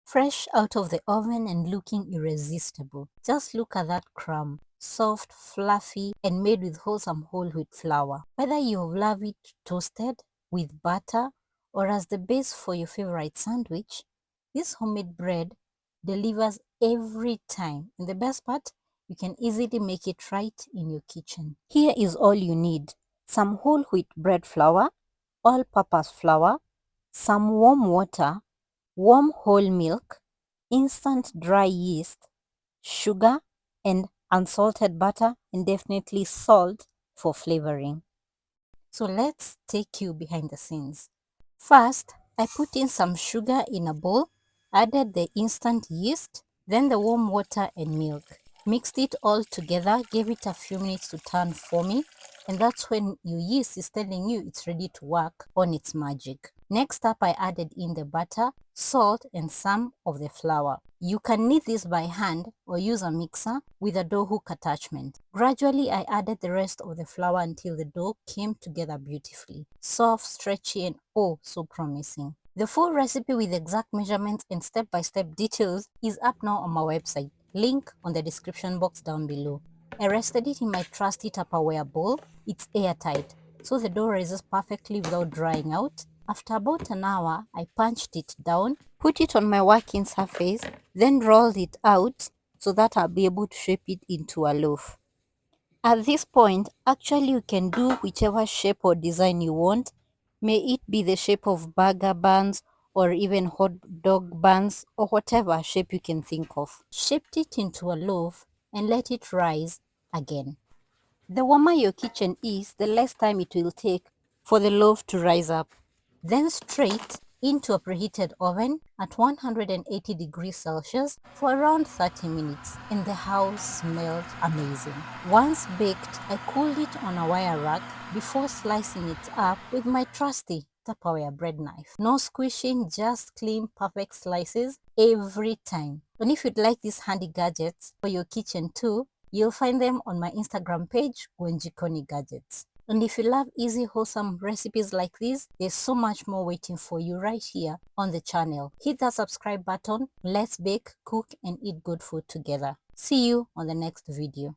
Fresh out of the oven and looking irresistible. Just look at that crumb. Soft, fluffy, and made with wholesome whole wheat flour. Whether you love it toasted, with butter, or as the base for your favorite sandwich, this homemade bread delivers every time. And the best part, you can easily make it right in your kitchen. Here is all you need. Some whole wheat bread flour, all-purpose flour, some warm water, warm whole milk, instant dry yeast, sugar, and unsalted butter, and definitely salt for flavoring. So let's take you behind the scenes. First, I put in some sugar in a bowl, added the instant yeast, then the warm water and milk. Mixed it all together, gave it a few minutes to turn foamy, and that's when your yeast is telling you it's ready to work on its magic. Next up, I added in the butter, salt, and some of the flour. You can knead this by hand or use a mixer with a dough hook attachment. Gradually, I added the rest of the flour until the dough came together beautifully. Soft, stretchy, and oh, so promising. The full recipe with exact measurements and step-by-step details is up now on my website. Link on the description box down below. I rested it in my trusty Tupperware bowl. It's airtight, so the dough rises perfectly without drying out. After about an hour, I punched it down, put it on my working surface, then rolled it out so that I'll be able to shape it into a loaf. At this point, actually you can do whichever shape or design you want. May it be the shape of burger buns or even hot dog buns or whatever shape you can think of. Shaped it into a loaf and let it rise again. The warmer your kitchen is, the less time it will take for the loaf to rise up. Then straight into a preheated oven at 180 degrees Celsius for around 30 minutes, and the house smelled amazing. Once baked, I cooled it on a wire rack before slicing it up with my trusty Tupperware bread knife. No squishing, just clean, perfect slices every time. And if you'd like these handy gadgets for your kitchen too, you'll find them on my Instagram page, Gwen Jikoni Gadgets. And if you love easy, wholesome recipes like this, there's so much more waiting for you right here on the channel. Hit that subscribe button. Let's bake, cook, and eat good food together. See you on the next video.